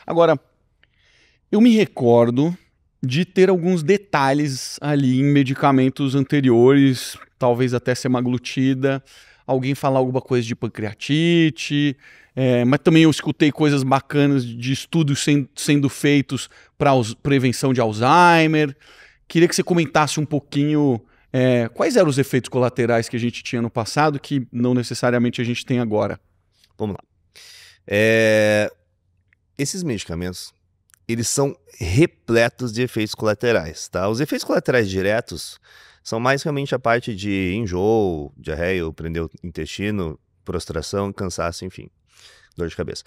Agora, eu me recordo de ter alguns detalhes ali em medicamentos anteriores, talvez até semaglutida, alguém falar alguma coisa de pancreatite, mas também eu escutei coisas bacanas de estudos sendo feitos para prevenção de Alzheimer. Queria que você comentasse um pouquinho quais eram os efeitos colaterais que a gente tinha no passado que não necessariamente a gente tem agora. Vamos lá. Esses medicamentos, eles são repletos de efeitos colaterais, tá? Os efeitos colaterais diretos são mais realmente a parte de enjoo, diarreia, prender o intestino, prostração, cansaço, enfim, dor de cabeça.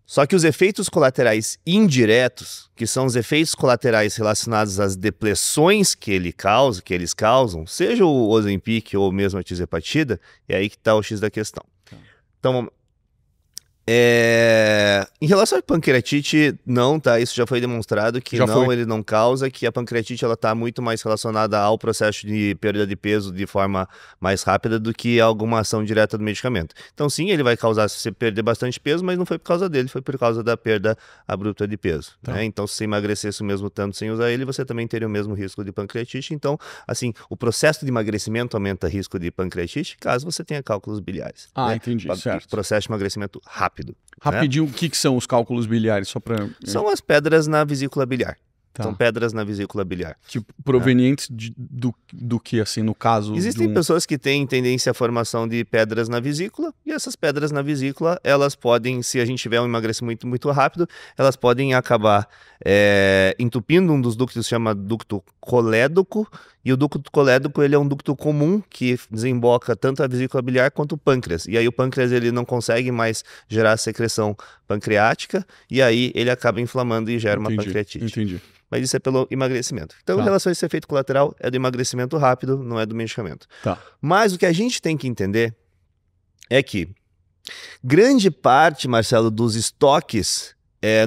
Só que os efeitos colaterais indiretos, que são os efeitos colaterais relacionados às depressões que eles causam, seja o Ozempic ou mesmo a tirzepatida, é aí que está o X da questão. Então, em relação à pancreatite, não, tá? Isso já foi demonstrado que ele não causa, que a pancreatite ela está muito mais relacionada ao processo de perda de peso de forma mais rápida do que alguma ação direta do medicamento. Então sim, ele vai causar se você perder bastante peso, mas não foi por causa dele, foi por causa da perda abrupta de peso. Né? Então se você emagrecesse o mesmo tanto sem usar ele, você também teria o mesmo risco de pancreatite. Então, assim, o processo de emagrecimento aumenta o risco de pancreatite caso você tenha cálculos biliares. Ah, entendi, certo. Processo de emagrecimento rápido. Rapidinho, o que são os cálculos biliares? Só pra... São as pedras na vesícula biliar. Tá. São pedras na vesícula biliar. Tipo, provenientes do que, assim, no caso... Existem pessoas que têm tendência à formação de pedras na vesícula, e essas pedras na vesícula, elas podem, se a gente tiver um emagrecimento muito rápido, elas podem acabar entupindo um dos ductos que se chama ducto colédoco, e o ducto colédoco ele é um ducto comum que desemboca tanto a vesícula biliar quanto o pâncreas. E aí o pâncreas ele não consegue mais gerar secreção pancreática, e aí ele acaba inflamando e gera uma pancreatite. Entendi. Mas isso é pelo emagrecimento. Então, em relação a esse efeito colateral, é do emagrecimento rápido, não é do medicamento. Tá. Mas o que a gente tem que entender é que grande parte, Marcelo, dos estoques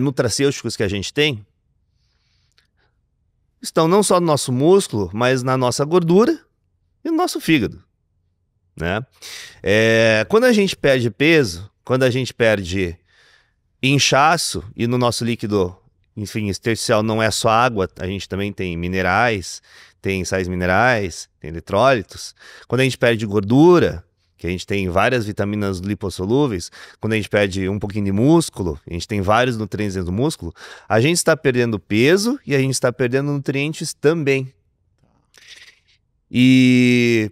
nutracêuticos que a gente tem estão não só no nosso músculo, mas na nossa gordura e no nosso fígado. Né? Quando a gente perde peso, quando a gente perde inchaço e no nosso líquido, enfim, intersticial não é só água, a gente também tem minerais, tem sais minerais, tem eletrólitos. Quando a gente perde gordura, que a gente tem várias vitaminas lipossolúveis, quando a gente perde um pouquinho de músculo, a gente tem vários nutrientes dentro do músculo, a gente está perdendo peso e a gente está perdendo nutrientes também. E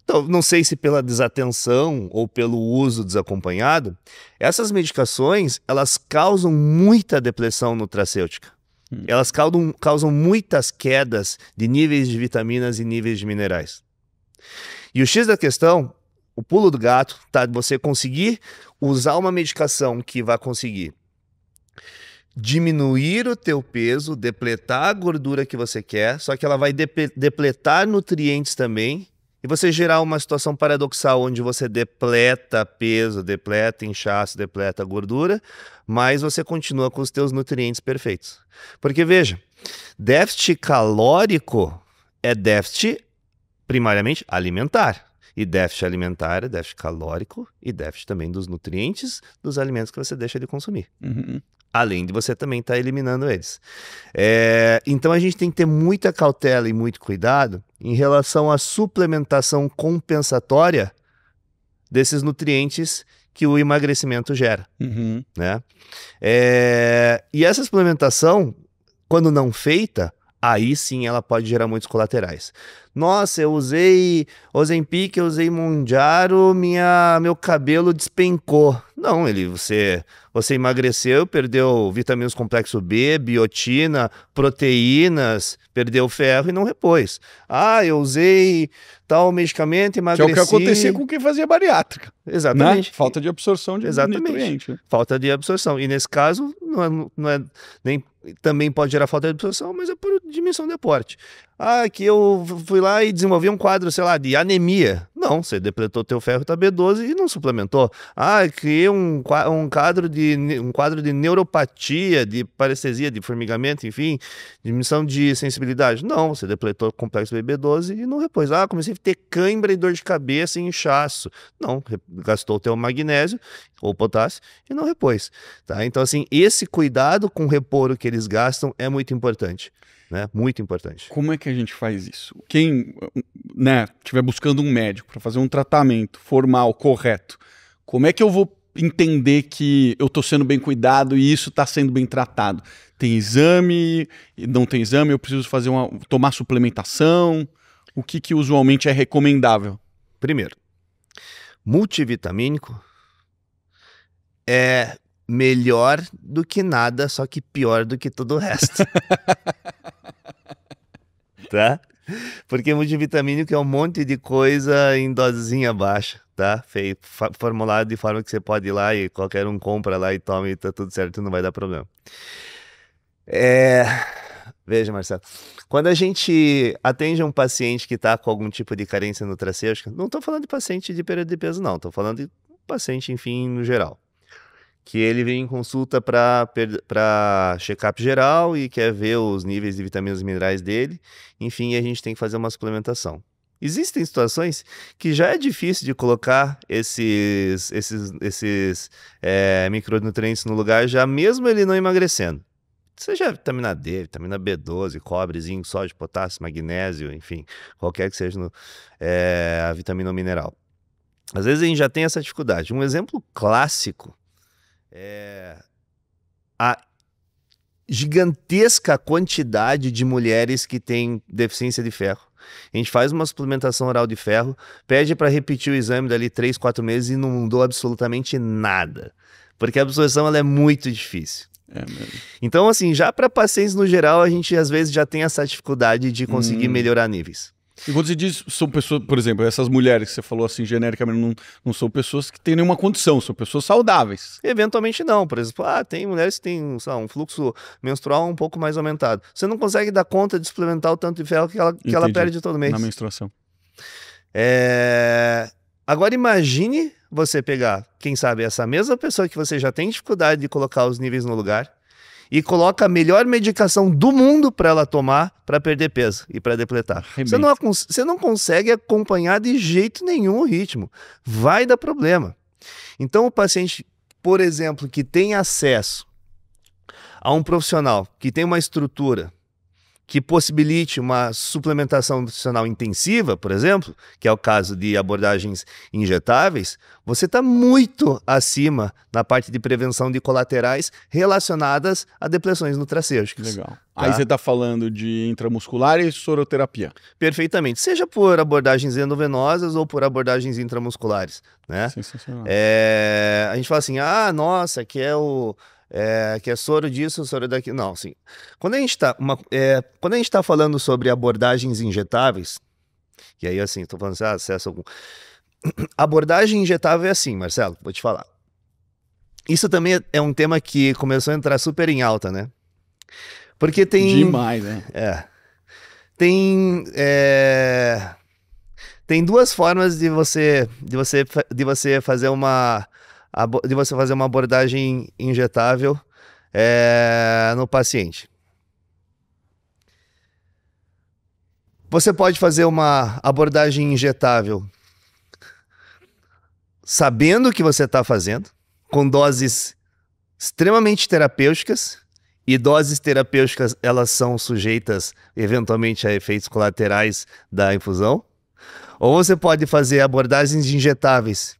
então, não sei se pela desatenção ou pelo uso desacompanhado, essas medicações, elas causam muita depressão nutracêutica. Elas causam muitas quedas de níveis de vitaminas e níveis de minerais. E o X da questão, o pulo do gato, tá? Você conseguir usar uma medicação que vai conseguir diminuir o teu peso, depletar a gordura que você quer, só que ela vai depletar nutrientes também, e você gerar uma situação paradoxal onde você depleta peso, depleta inchaço, depleta gordura, mas você continua com os teus nutrientes perfeitos. Porque veja, déficit calórico é déficit primariamente alimentar. E déficit alimentar é déficit calórico e déficit também dos nutrientes dos alimentos que você deixa de consumir. Uhum. Além de você também estar eliminando eles. Então a gente tem que ter muita cautela e muito cuidado em relação à suplementação compensatória desses nutrientes que o emagrecimento gera. Uhum. Né? E essa suplementação, quando não feita, aí sim ela pode gerar muitos colaterais. Nossa, eu usei Ozempic, eu usei Mounjaro, meu cabelo despencou. Não, você emagreceu, perdeu vitaminas complexo B, biotina, proteínas, perdeu ferro e não repôs. Ah, eu usei tal medicamento, emagreci. Que é o que acontecia com quem fazia bariátrica. Exatamente. Né? Falta de absorção de nutriente. Falta de absorção. E nesse caso, também pode gerar falta de absorção, mas é por dimensão de aporte. Ah, que eu fui lá e desenvolvi um quadro, sei lá, de anemia. Não, você depletou teu ferro tá B12 e não suplementou. Ah, criei um quadro de neuropatia, de parestesia, de formigamento, enfim, diminuição de sensibilidade. Não, você depletou complexo B12 e não repôs. Ah, comecei a ter cãibra e dor de cabeça e inchaço. Não, gastou o teu magnésio ou potássio e não repôs. Tá? Então, assim, esse cuidado com o reporo que eles gastam é muito importante. Né? Muito importante. Como é que a gente faz isso? Quem, né, estiver buscando um médico para fazer um tratamento formal, correto, como é que eu vou entender que eu estou sendo bem cuidado e isso está sendo bem tratado? Tem exame, não tem exame, eu preciso tomar suplementação? O que usualmente é recomendável? Primeiro, multivitamínico é melhor do que nada, só que pior do que todo o resto. Tá? Porque multivitamínico é um monte de coisa em dosezinha baixa, tá? Formulado de forma que você pode ir lá e qualquer um compra lá e toma e tá tudo certo, não vai dar problema. Veja, Marcelo, quando a gente atende um paciente que está com algum tipo de carência nutracêutica, não estou falando de paciente de perda de peso, não, estou falando de paciente, enfim, no geral. Que ele vem em consulta para check-up geral e quer ver os níveis de vitaminas e minerais dele. Enfim, a gente tem que fazer uma suplementação. Existem situações que já é difícil de colocar esses micronutrientes no lugar, já mesmo ele não emagrecendo. Seja vitamina D, vitamina B12, cobre, zinco, sódio, potássio, magnésio, enfim, qualquer que seja a vitamina ou mineral. Às vezes a gente já tem essa dificuldade. Um exemplo clássico a gigantesca quantidade de mulheres que têm deficiência de ferro. A gente faz uma suplementação oral de ferro, pede para repetir o exame dali 3, 4 meses e não mudou absolutamente nada. Porque a absorção ela é muito difícil. Então, assim, já para pacientes no geral, a gente às vezes já tem essa dificuldade de conseguir melhorar níveis. E quando você diz, são pessoas, por exemplo, essas mulheres que você falou assim, genericamente, não são pessoas que têm nenhuma condição, são pessoas saudáveis. Eventualmente não, por exemplo, tem mulheres que têm, sei lá, um fluxo menstrual um pouco mais aumentado. Você não consegue dar conta de suplementar o tanto de ferro que ela perde todo mês. Na menstruação. Agora imagine você pegar, quem sabe, essa mesma pessoa que você já tem dificuldade de colocar os níveis no lugar e coloca a melhor medicação do mundo para ela tomar para perder peso e para depletar. Você não consegue acompanhar de jeito nenhum o ritmo. Vai dar problema. Então o paciente, por exemplo, que tem acesso a um profissional que tem uma estrutura que possibilite uma suplementação nutricional intensiva, por exemplo, que é o caso de abordagens injetáveis, você está muito acima na parte de prevenção de colaterais relacionadas a depressões nutracêuticas. Legal. Tá? Aí você está falando de intramuscular e soroterapia. Perfeitamente. Seja por abordagens endovenosas ou por abordagens intramusculares. Né? Sensacional. A gente fala assim, nossa, que é soro disso, soro daquilo. Não, assim, quando a gente está falando sobre abordagens injetáveis, e aí assim, estou falando assim, acesso algum... Abordagem injetável é assim, Marcelo, vou te falar. Isso também é um tema que começou a entrar super em alta, né? Porque tem... Demais, né? Tem duas formas de você fazer uma abordagem injetável no paciente. Você pode fazer uma abordagem injetável sabendo o que você está fazendo, com doses extremamente terapêuticas, e doses terapêuticas elas são sujeitas eventualmente a efeitos colaterais da infusão. Ou você pode fazer abordagens injetáveis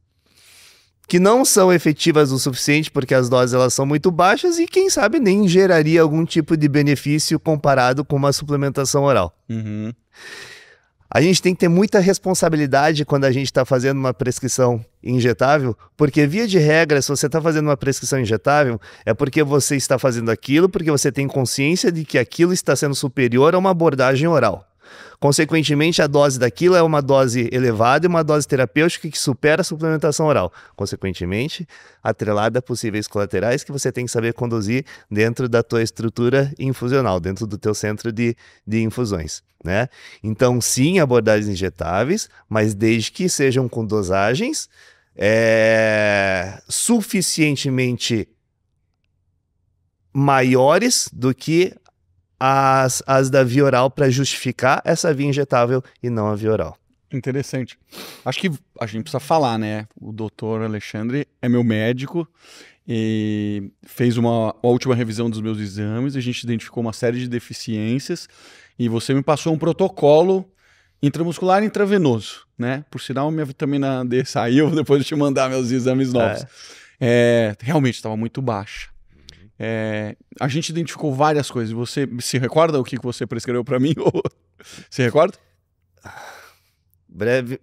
que não são efetivas o suficiente porque as doses elas são muito baixas e quem sabe nem geraria algum tipo de benefício comparado com uma suplementação oral. Uhum. A gente tem que ter muita responsabilidade quando a gente está fazendo uma prescrição injetável, porque via de regra, se você está fazendo uma prescrição injetável, é porque você está fazendo aquilo, porque você tem consciência de que aquilo está sendo superior a uma abordagem oral. Consequentemente, a dose daquilo é uma dose elevada e uma dose terapêutica que supera a suplementação oral. Consequentemente, atrelada a possíveis colaterais que você tem que saber conduzir dentro da tua estrutura infusional, dentro do teu centro de infusões, né? Então, sim, abordagens injetáveis, mas desde que sejam com dosagens suficientemente maiores do que as da via oral para justificar essa via injetável e não a via oral. Interessante. Acho que a gente precisa falar, né? O doutor Alexandre é meu médico e fez uma última revisão dos meus exames. A gente identificou uma série de deficiências e você me passou um protocolo intramuscular e intravenoso, né? Por sinal, minha vitamina D saiu depois de te mandar meus exames novos. Realmente estava muito baixa. A gente identificou várias coisas. Você se recorda o que você prescreveu para mim? Se recorda? Breve,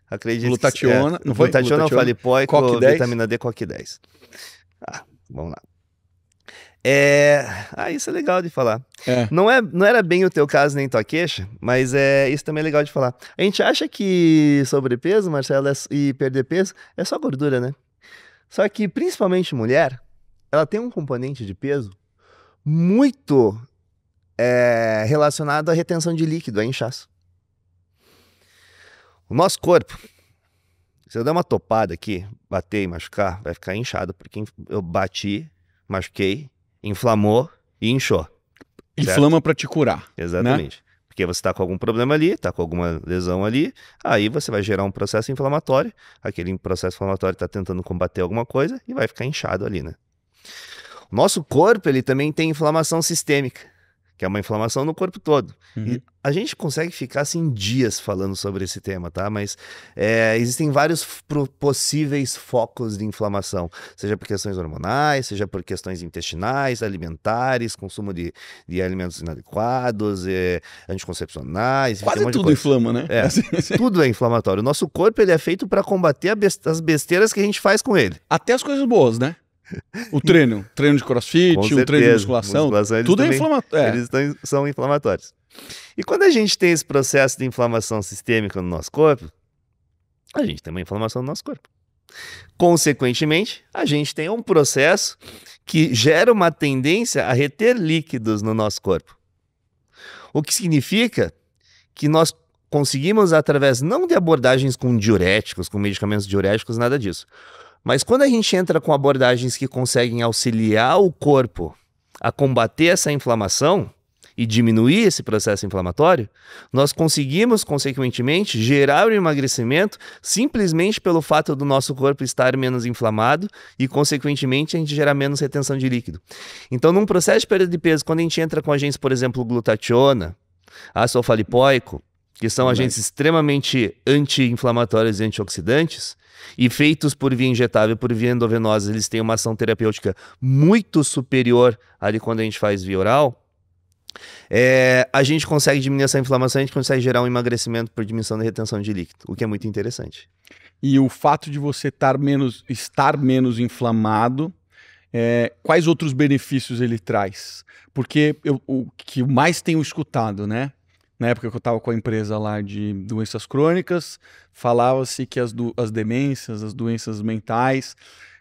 acredito. Glutationa, não foi? Glutationa, falipóico, COQ10. vitamina D, COQ10. Vamos lá. Isso é legal de falar. Não era bem o teu caso nem tua queixa, mas isso também é legal de falar. A gente acha que sobrepeso, Marcelo, e perder peso é só gordura, né? Só que, principalmente mulher, ela tem um componente de peso muito relacionado à retenção de líquido, a inchaço. O nosso corpo, se eu der uma topada aqui, bater e machucar, vai ficar inchado, porque eu bati, machuquei, inflamou e inchou. Inflama para te curar. Exatamente. Né? Porque você está com algum problema ali, está com alguma lesão ali, aí você vai gerar um processo inflamatório, aquele processo inflamatório está tentando combater alguma coisa e vai ficar inchado ali, né? O nosso corpo, ele também tem inflamação sistêmica, que é uma inflamação no corpo todo. E a gente consegue ficar assim dias falando sobre esse tema, tá? Mas existem vários possíveis focos de inflamação, seja por questões hormonais, seja por questões intestinais, alimentares, consumo de alimentos inadequados, anticoncepcionais. Quase tudo inflama, né? Tudo é inflamatório. O nosso corpo, ele é feito para combater as besteiras que a gente faz com ele. Até as coisas boas, né? O treino de crossfit, o treino de musculação tudo é inflamatório. Eles são inflamatórios. E quando a gente tem esse processo de inflamação sistêmica no nosso corpo, a gente tem uma inflamação no nosso corpo. Consequentemente, a gente tem um processo que gera uma tendência a reter líquidos no nosso corpo. O que significa que nós conseguimos, através não de abordagens com diuréticos, com medicamentos diuréticos, nada disso. Mas quando a gente entra com abordagens que conseguem auxiliar o corpo a combater essa inflamação e diminuir esse processo inflamatório, nós conseguimos, consequentemente, gerar o emagrecimento simplesmente pelo fato do nosso corpo estar menos inflamado e, consequentemente, a gente gerar menos retenção de líquido. Então, num processo de perda de peso, quando a gente entra com agentes, por exemplo, glutationa, ácido alfa-lipoico, que são agentes extremamente anti-inflamatórios e antioxidantes, e feitos por via injetável e por via endovenosa, eles têm uma ação terapêutica muito superior à de quando a gente faz via oral, a gente consegue diminuir essa inflamação, a gente consegue gerar um emagrecimento por diminuição da retenção de líquido, o que é muito interessante. E o fato de você estar menos inflamado, quais outros benefícios ele traz? Porque o que mais tenho escutado, né? Na época que eu estava com a empresa lá de doenças crônicas, falava-se que as demências, as doenças mentais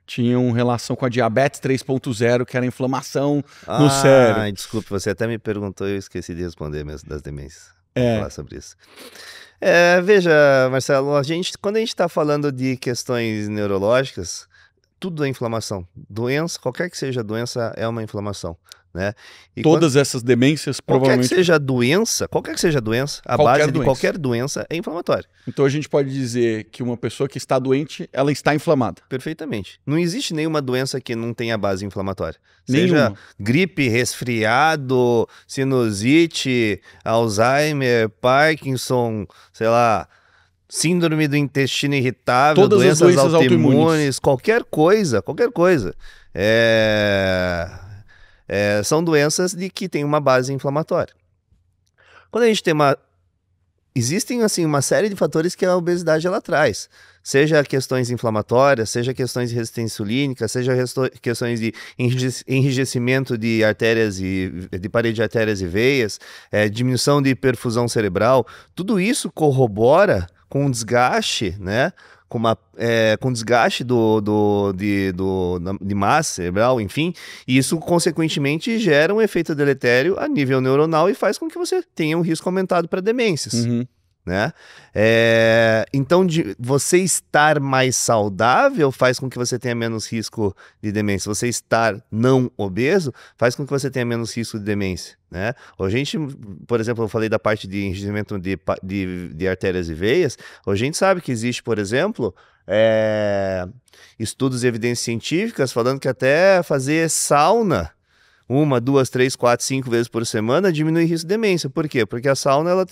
tinham relação com a diabetes 3.0, que era a inflamação no cérebro. Desculpe, você até me perguntou e eu esqueci de responder mesmo das demências. Vou falar sobre isso. Veja, Marcelo, quando a gente está falando de questões neurológicas, tudo é inflamação. Doença, qualquer que seja a doença, é uma inflamação. Né? Todas essas demências provavelmente... Qualquer que seja a doença, a base de qualquer doença é inflamatória. Então a gente pode dizer que uma pessoa que está doente, ela está inflamada. Perfeitamente. Não existe nenhuma doença que não tenha base inflamatória. Nenhuma. Seja gripe, resfriado, sinusite, Alzheimer, Parkinson, sei lá, síndrome do intestino irritável, todas doenças as doenças autoimunes, qualquer coisa. São doenças que têm uma base inflamatória. Quando a gente tem existem, assim, uma série de fatores que a obesidade ela traz. Seja questões inflamatórias, seja questões de resistência insulínica, seja questões de enrijecimento de artérias de parede de artérias e veias, diminuição de perfusão cerebral. Tudo isso corrobora com desgaste, né? Com desgaste de massa cerebral, enfim, e isso consequentemente gera um efeito deletério a nível neuronal e faz com que você tenha um risco aumentado para demências. Uhum. Né? Então, você estar mais saudável faz com que você tenha menos risco de demência. Você estar não obeso faz com que você tenha menos risco de demência. Né? A gente, por exemplo, eu falei da parte de enrijecimento de artérias e veias. A gente sabe que existe, por exemplo, estudos e evidências científicas falando que até fazer sauna 1, 2, 3, 4, 5 vezes por semana diminui o risco de demência. Por quê? Porque a sauna ela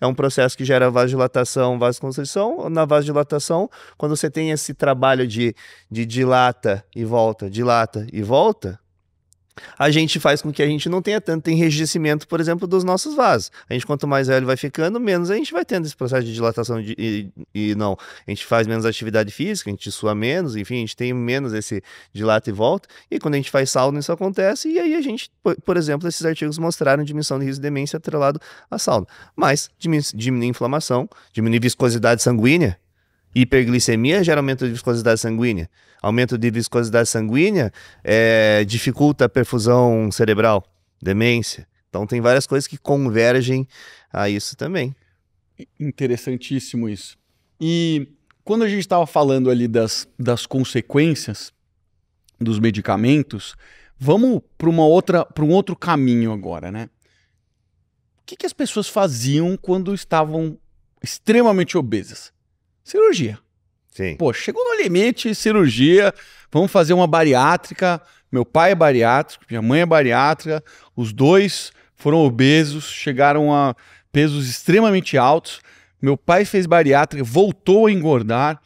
é um processo que gera vasodilatação, vasoconstrição. Na vasodilatação, quando você tem esse trabalho de dilata e volta, a gente faz com que a gente não tenha tanto enrijecimento, por exemplo, dos nossos vasos. A gente, quanto mais velho vai ficando, menos a gente vai tendo esse processo de dilatação não. A gente faz menos atividade física, a gente sua menos, enfim, a gente tem menos esse dilata e volta. E quando a gente faz sauna, isso acontece. E aí a gente, por exemplo, esses artigos mostraram diminuição de risco de demência atrelado à sauna. Mas diminui inflamação, diminui viscosidade sanguínea. Hiperglicemia gera aumento de viscosidade sanguínea. Aumento de viscosidade sanguínea dificulta a perfusão cerebral, demência. Então tem várias coisas que convergem a isso também. Interessantíssimo isso. E quando a gente estava falando ali das consequências dos medicamentos, vamos para um outro caminho agora, né? O que as pessoas faziam quando estavam extremamente obesas? Cirurgia. Sim. Pô, chegou no limite, cirurgia, vamos fazer uma bariátrica. Meu pai é bariátrico, minha mãe é bariátrica, os dois foram obesos, chegaram a pesos extremamente altos. Meu pai fez bariátrica, voltou a engordar,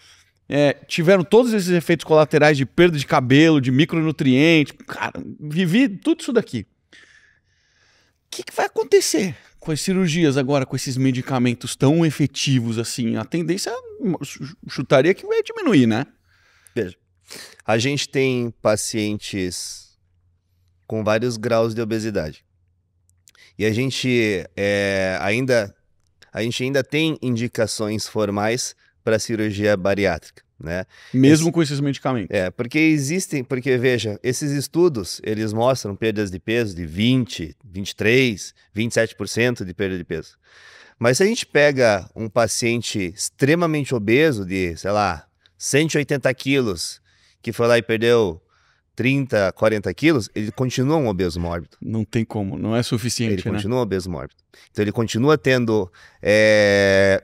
tiveram todos esses efeitos colaterais de perda de cabelo, de micronutrientes. Cara, vivi tudo isso daqui. O que vai acontecer com as cirurgias agora, com esses medicamentos tão efetivos assim? A tendência, chutaria que vai diminuir, né? Veja, a gente tem pacientes com vários graus de obesidade. E a gente ainda tem indicações formais para cirurgia bariátrica, né? Mesmo com esses medicamentos. Porque veja, esses estudos, eles mostram perdas de peso de 20, 23, 27% de perda de peso. Mas se a gente pega um paciente extremamente obeso de, sei lá, 180 quilos, que foi lá e perdeu 30, 40 quilos, ele continua um obeso mórbido. Não tem como, não é suficiente, Ele continua um obeso mórbido. Então ele continua tendo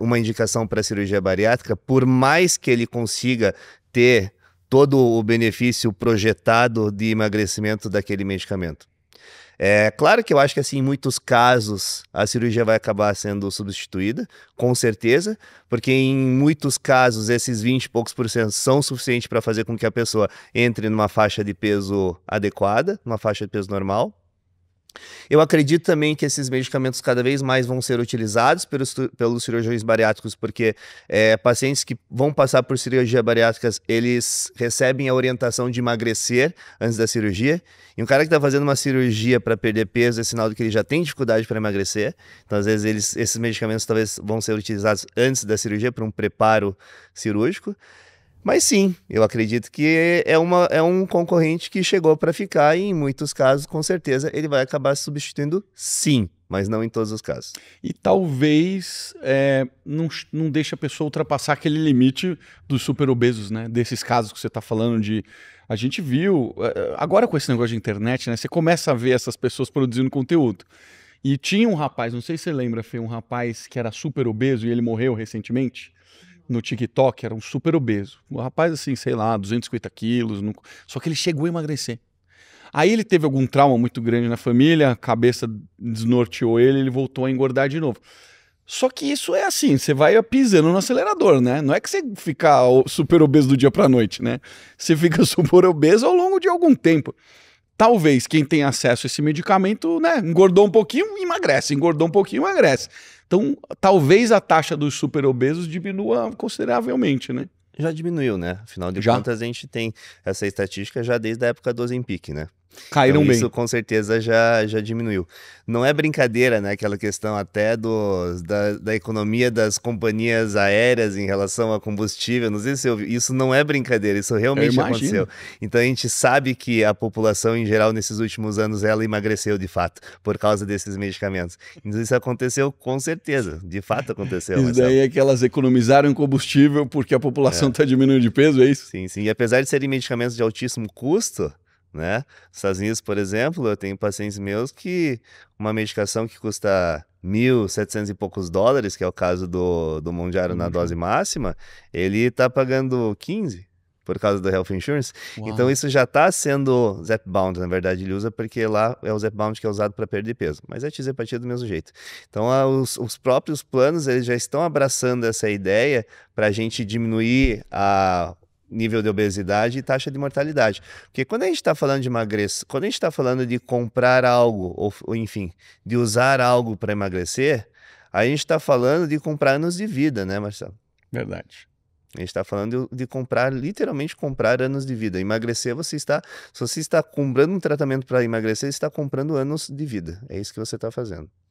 uma indicação para cirurgia bariátrica, por mais que ele consiga ter todo o benefício projetado de emagrecimento daquele medicamento. Claro que eu acho que assim, em muitos casos a cirurgia vai acabar sendo substituída, com certeza, porque em muitos casos esses 20 e poucos % são suficientes para fazer com que a pessoa entre numa faixa de peso adequada, numa faixa de peso normal. Eu acredito também que esses medicamentos cada vez mais vão ser utilizados pelos cirurgiões bariátricos, porque pacientes que vão passar por cirurgia bariátricas, eles recebem a orientação de emagrecer antes da cirurgia. E um cara que está fazendo uma cirurgia para perder peso é sinal de que ele já tem dificuldade para emagrecer. Então, às vezes, esses medicamentos talvez vão ser utilizados antes da cirurgia para um preparo cirúrgico. Mas sim, eu acredito que é um concorrente que chegou para ficar e em muitos casos, com certeza, ele vai acabar substituindo sim, mas não em todos os casos. E talvez não deixe a pessoa ultrapassar aquele limite dos super obesos, né? Desses casos que você está falando de... A gente viu, agora com esse negócio de internet, né? Você começa a ver essas pessoas produzindo conteúdo. E tinha um rapaz, não sei se você lembra, Fê, um rapaz que era super obeso e ele morreu recentemente. No TikTok, era um super obeso. O rapaz, assim, sei lá, 250 quilos. Só que ele chegou a emagrecer. Aí ele teve algum trauma muito grande na família, a cabeça desnorteou ele voltou a engordar de novo. Só que isso é assim, você vai pisando no acelerador, né? Não é que você fica super obeso do dia pra noite, né? Você fica super obeso ao longo de algum tempo. Talvez quem tem acesso a esse medicamento, né, engordou um pouquinho, emagrece, engordou um pouquinho, emagrece. Então, talvez a taxa dos superobesos diminua consideravelmente, né? Já diminuiu, né? Afinal de Já. contas, a gente tem essa estatística já desde a época do Ozempic, né? Caíram Então bem. isso com certeza já diminuiu. Não é brincadeira, né? Aquela questão até da economia das companhias aéreas em relação a combustível. Não sei se você ouviu. Isso não é brincadeira, isso Eu realmente imagino. aconteceu. Então a gente sabe que a população em geral nesses últimos anos ela emagreceu de fato por causa desses medicamentos. Então isso aconteceu com certeza. De fato aconteceu, Isso Marcelo. daí é que elas economizaram em combustível porque a população É. está diminuindo de peso, é isso? Sim, sim. E apesar de serem medicamentos de altíssimo custo, né? Nos Estados Unidos, por exemplo, eu tenho pacientes meus que uma medicação que custa 1.700 e poucos dólares, que é o caso do Mounjaro na dose máxima, ele tá pagando 15 por causa do Health Insurance. Uau. Então isso já está sendo Zepbound, na verdade ele usa porque lá é o Zepbound que é usado para perder peso, mas é tireopatia do mesmo jeito. Então os próprios planos eles já estão abraçando essa ideia para a gente diminuir a nível de obesidade e taxa de mortalidade. Porque quando a gente está falando de emagrecer, quando a gente está falando de comprar algo, ou enfim, de usar algo para emagrecer, a gente está falando de comprar anos de vida, né, Marcelo? Verdade. A gente está falando de comprar, literalmente comprar anos de vida. Emagrecer, se você está comprando um tratamento para emagrecer, você está comprando anos de vida. É isso que você está fazendo.